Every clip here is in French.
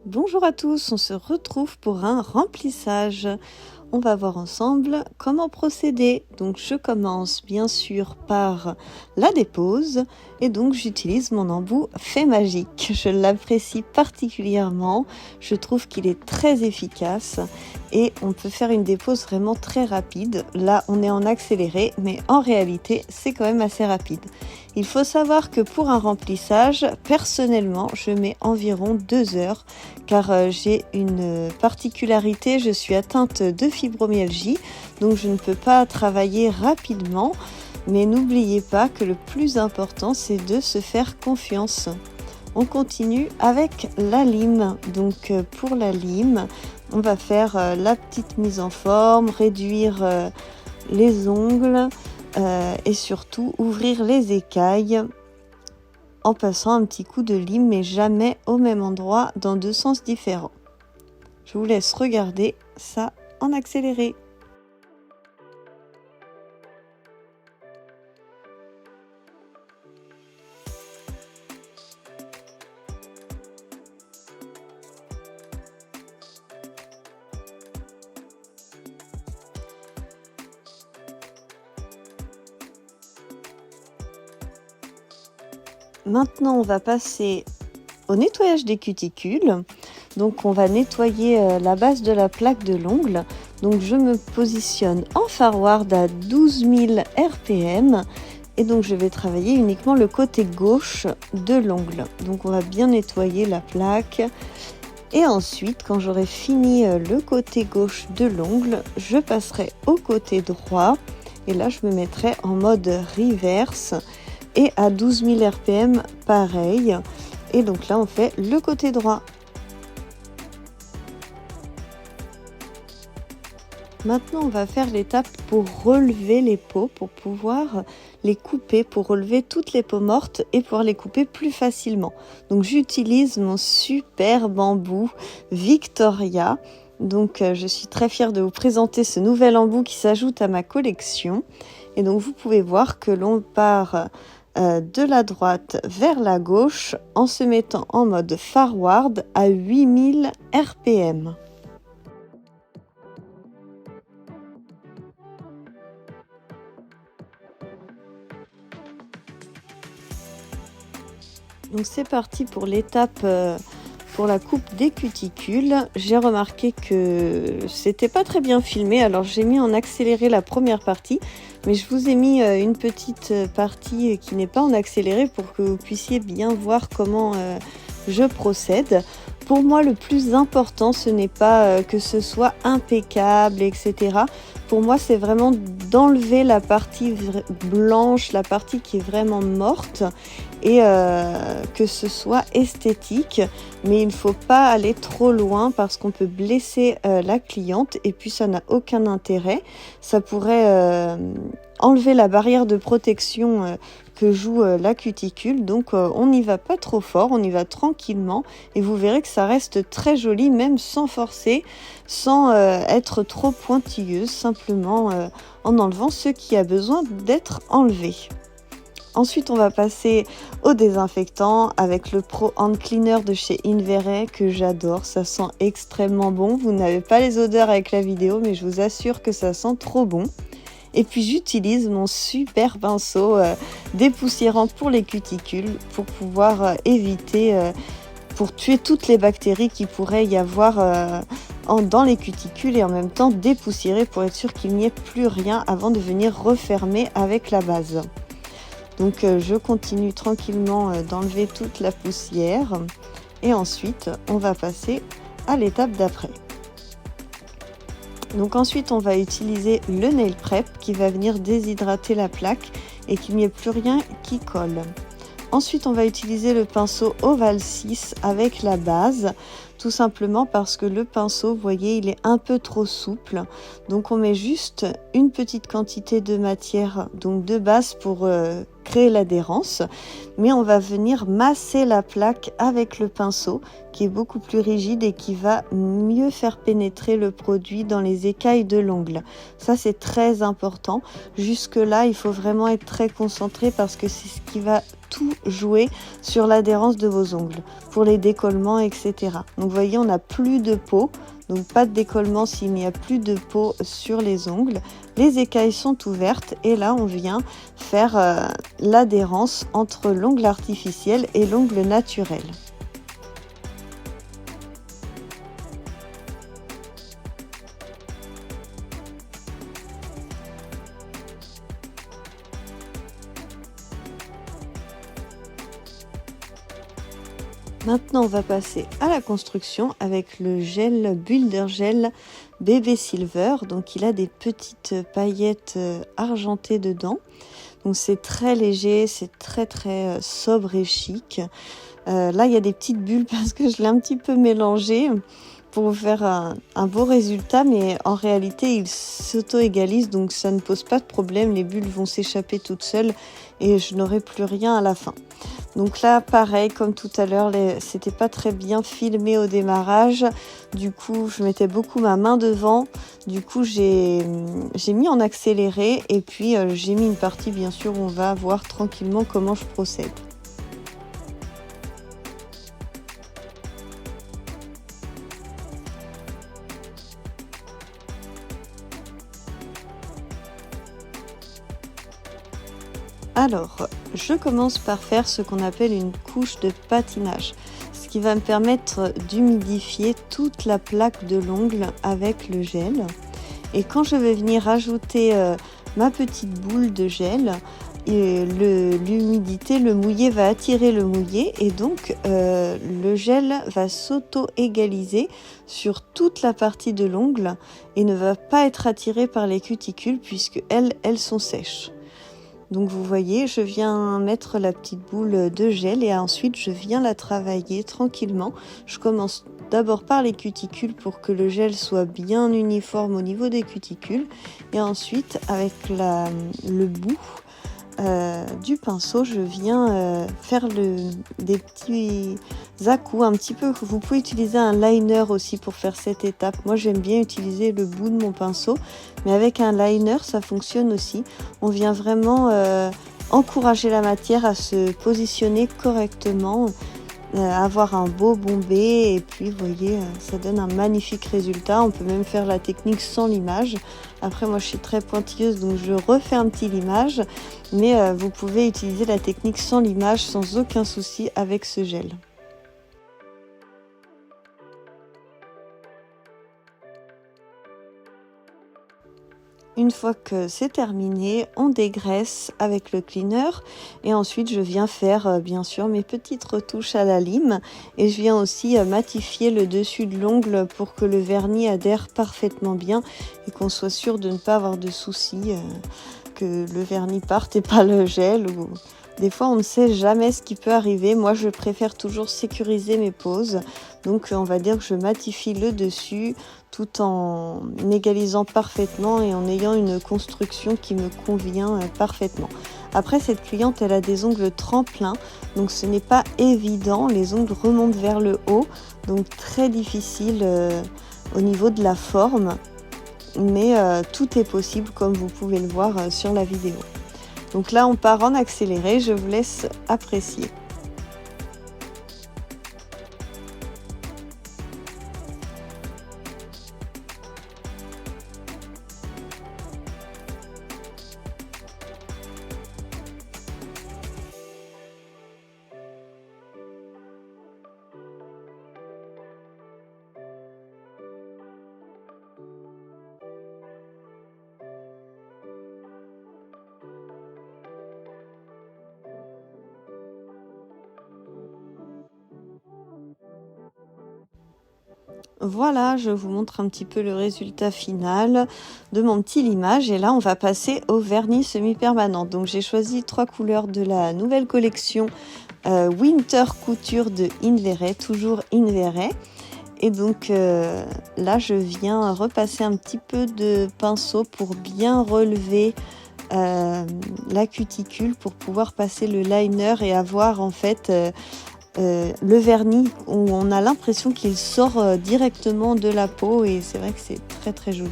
Bonjour à tous, on se retrouve pour un remplissage. On va voir ensemble comment procéder. Donc je commence bien sûr par la dépose et donc j'utilise mon embout Fée Magique. Je l'apprécie particulièrement, je trouve qu'il est très efficace et on peut faire une dépose vraiment très rapide. Là on est en accéléré mais en réalité c'est quand même assez rapide. Il faut savoir que pour un remplissage, personnellement je mets environ 2 heures car j'ai une particularité, je suis atteinte de fibromyalgie, donc je ne peux pas travailler rapidement, mais n'oubliez pas que le plus important c'est de se faire confiance. On continue avec la lime. Donc pour la lime, on va faire la petite mise en forme, réduire les ongles et surtout ouvrir les écailles en passant un petit coup de lime, mais jamais au même endroit, dans 2 sens différents. Je vous laisse regarder ça en accéléré. Maintenant, on va passer au nettoyage des cuticules. Donc, on va nettoyer la base de la plaque de l'ongle. Donc, je me positionne en forward à 12 000 RPM. Et donc, je vais travailler uniquement le côté gauche de l'ongle. Donc, on va bien nettoyer la plaque. Et ensuite, quand j'aurai fini le côté gauche de l'ongle, je passerai au côté droit. Et là, je me mettrai en mode reverse. Et à 12 000 RPM, pareil. Et donc là, on fait le côté droit. Maintenant, on va faire l'étape pour relever les peaux, pour pouvoir les couper, pour relever toutes les peaux mortes et pouvoir les couper plus facilement. Donc, j'utilise mon super bambou Victoria. Donc, je suis très fière de vous présenter ce nouvel embout qui s'ajoute à ma collection. Et donc, vous pouvez voir que l'on part de la droite vers la gauche en se mettant en mode forward à 8000 RPM. Donc c'est parti pour l'étape pour la coupe des cuticules. J'ai remarqué que c'était pas très bien filmé, alors j'ai mis en accéléré la première partie, mais je vous ai mis une petite partie qui n'est pas en accéléré pour que vous puissiez bien voir comment je procède. Pour moi, le plus important, ce n'est pas que ce soit impeccable, etc. Pour moi, c'est vraiment d'enlever la partie blanche, la partie qui est vraiment morte, et que ce soit esthétique. Mais il ne faut pas aller trop loin parce qu'on peut blesser la cliente et puis ça n'a aucun intérêt. Ça pourrait enlever la barrière de protection que joue la cuticule. Donc on n'y va pas trop fort, on y va tranquillement et vous verrez que ça reste très joli même sans forcer, sans être trop pointilleuse, simplement en enlevant ce qui a besoin d'être enlevé. Ensuite, on va passer au désinfectant avec le Pro Hand Cleaner de chez Inverae que j'adore. Ça sent extrêmement bon. Vous n'avez pas les odeurs avec la vidéo, mais je vous assure que ça sent trop bon. Et puis, j'utilise mon super pinceau dépoussiérant pour les cuticules pour pouvoir éviter, pour tuer toutes les bactéries qui pourraient y avoir dans les cuticules et en même temps dépoussiérer pour être sûr qu'il n'y ait plus rien avant de venir refermer avec la base. Donc je continue tranquillement d'enlever toute la poussière et ensuite on va passer à l'étape d'après. Donc ensuite on va utiliser le nail prep qui va venir déshydrater la plaque et qu'il n'y ait plus rien qui colle. Ensuite on va utiliser le pinceau Oval 6 avec la base, tout simplement parce que le pinceau, vous voyez, il est un peu trop souple. Donc on met juste une petite quantité de matière, donc de base pour créer l'adhérence. Mais on va venir masser la plaque avec le pinceau qui est beaucoup plus rigide et qui va mieux faire pénétrer le produit dans les écailles de l'ongle. Ça, c'est très important. Jusque là, il faut vraiment être très concentré parce que c'est ce qui va tout jouer sur l'adhérence de vos ongles pour les décollements, etc. Donc vous voyez, on n'a plus de peau, donc pas de décollement s'il n'y a plus de peau sur les ongles. Les écailles sont ouvertes et là on vient faire l'adhérence entre l'ongle artificiel et l'ongle naturel. Maintenant, on va passer à la construction avec le gel Builder Gel Bébé Silver. Donc, il a des petites paillettes argentées dedans. Donc, c'est très léger, c'est très sobre et chic. Là, il y a des petites bulles parce que je l'ai un petit peu mélangé pour vous faire un beau résultat, mais en réalité, il s'auto-égalise, donc ça ne pose pas de problème. Les bulles vont s'échapper toutes seules et je n'aurai plus rien à la fin. Donc là, pareil, comme tout à l'heure, c'était pas très bien filmé au démarrage. Du coup, je mettais beaucoup ma main devant. Du coup, j'ai mis en accéléré et puis j'ai mis une partie, bien sûr, où on va voir tranquillement comment je procède. Alors, je commence par faire ce qu'on appelle une couche de patinage, ce qui va me permettre d'humidifier toute la plaque de l'ongle avec le gel. Et quand je vais venir ajouter ma petite boule de gel, l'humidité, le mouillé va attirer le mouillé et donc le gel va s'auto-égaliser sur toute la partie de l'ongle et ne va pas être attiré par les cuticules puisque elles sont sèches. Donc vous voyez, je viens mettre la petite boule de gel et ensuite je viens la travailler tranquillement. Je commence d'abord par les cuticules pour que le gel soit bien uniforme au niveau des cuticules et ensuite avec le bout du pinceau, je viens faire des petits à-coups un petit peu. Vous pouvez utiliser un liner aussi pour faire cette étape. Moi, j'aime bien utiliser le bout de mon pinceau, mais avec un liner, ça fonctionne aussi. On vient vraiment encourager la matière à se positionner correctement, avoir un beau bombé et puis vous voyez ça donne un magnifique résultat. On peut même faire la technique sans limage. Après moi je suis très pointilleuse donc je refais un petit limage, mais vous pouvez utiliser la technique sans limage sans aucun souci avec ce gel. Une fois que c'est terminé, on dégraisse avec le cleaner et ensuite je viens faire bien sûr mes petites retouches à la lime et je viens aussi matifier le dessus de l'ongle pour que le vernis adhère parfaitement bien et qu'on soit sûr de ne pas avoir de soucis, que le vernis parte et pas le gel. Ou... Des fois, on ne sait jamais ce qui peut arriver. Moi, je préfère toujours sécuriser mes poses. Donc, on va dire que je matifie le dessus tout en égalisant parfaitement et en ayant une construction qui me convient parfaitement. Après, cette cliente, elle a des ongles tremplins. Donc, ce n'est pas évident. Les ongles remontent vers le haut. Donc, très difficile au niveau de la forme. Mais tout est possible, comme vous pouvez le voir sur la vidéo. Donc là, on part en accéléré, je vous laisse apprécier. Voilà, je vous montre un petit peu le résultat final de mon petit limage. Et là, on va passer au vernis semi-permanent. Donc, j'ai choisi 3 couleurs de la nouvelle collection Winter Couture de Inveray, toujours Inveray. Et donc, là, je viens repasser un petit peu de pinceau pour bien relever la cuticule pour pouvoir passer le liner et avoir en fait le vernis où on a l'impression qu'il sort directement de la peau et c'est vrai que c'est très très joli.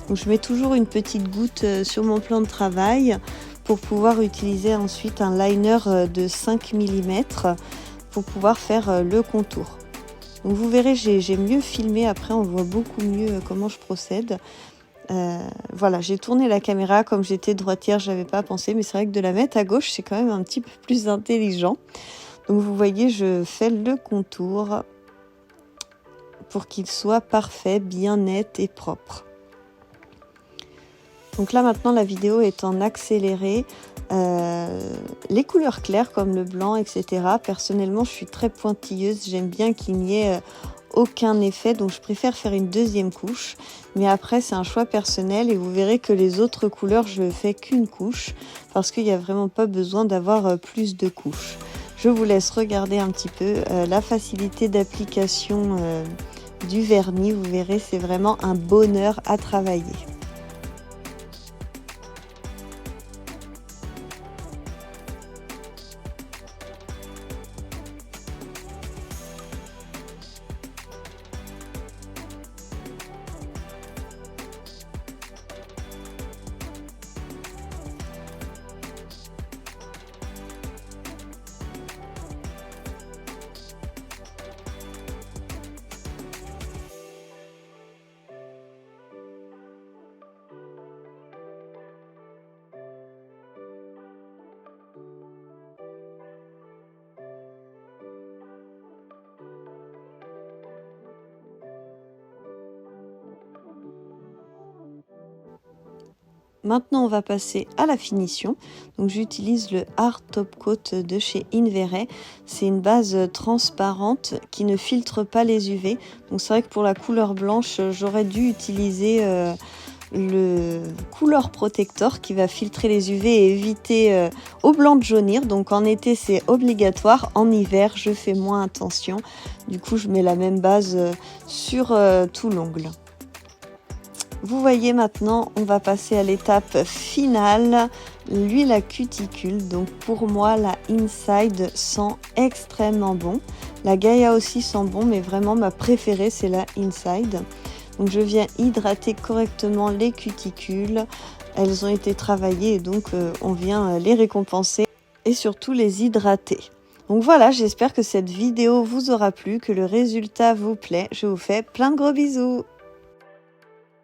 Donc je mets toujours une petite goutte sur mon plan de travail pour pouvoir utiliser ensuite un liner de 5 mm pour pouvoir faire le contour. Donc vous verrez, j'ai mieux filmé, après on voit beaucoup mieux comment je procède. Voilà, j'ai tourné la caméra, comme j'étais droitière, j'avais pas pensé, mais c'est vrai que de la mettre à gauche, c'est quand même un petit peu plus intelligent. Donc vous voyez, je fais le contour pour qu'il soit parfait, bien net et propre. Donc là maintenant la vidéo est en accéléré. Les couleurs claires comme le blanc, etc. Personnellement je suis très pointilleuse, j'aime bien qu'il n'y ait aucun effet, donc je préfère faire une deuxième couche. Mais après c'est un choix personnel et vous verrez que les autres couleurs je ne fais qu'une couche parce qu'il n'y a vraiment pas besoin d'avoir plus de couches. Je vous laisse regarder un petit peu la facilité d'application du vernis, vous verrez c'est vraiment un bonheur à travailler. Maintenant, on va passer à la finition. Donc, j'utilise le Hard Top Coat de chez Inverae. C'est une base transparente qui ne filtre pas les UV. Donc, c'est vrai que pour la couleur blanche, j'aurais dû utiliser le Couleur Protector qui va filtrer les UV et éviter au blanc de jaunir. Donc, en été, c'est obligatoire. En hiver, je fais moins attention. Du coup, je mets la même base sur tout l'ongle. Vous voyez maintenant, on va passer à l'étape finale, l'huile à cuticule. Donc pour moi, la Inside sent extrêmement bon. La Gaia aussi sent bon, mais vraiment ma préférée, c'est la Inside. Donc je viens hydrater correctement les cuticules. Elles ont été travaillées et donc on vient les récompenser et surtout les hydrater. Donc voilà, j'espère que cette vidéo vous aura plu, que le résultat vous plaît. Je vous fais plein de gros bisous.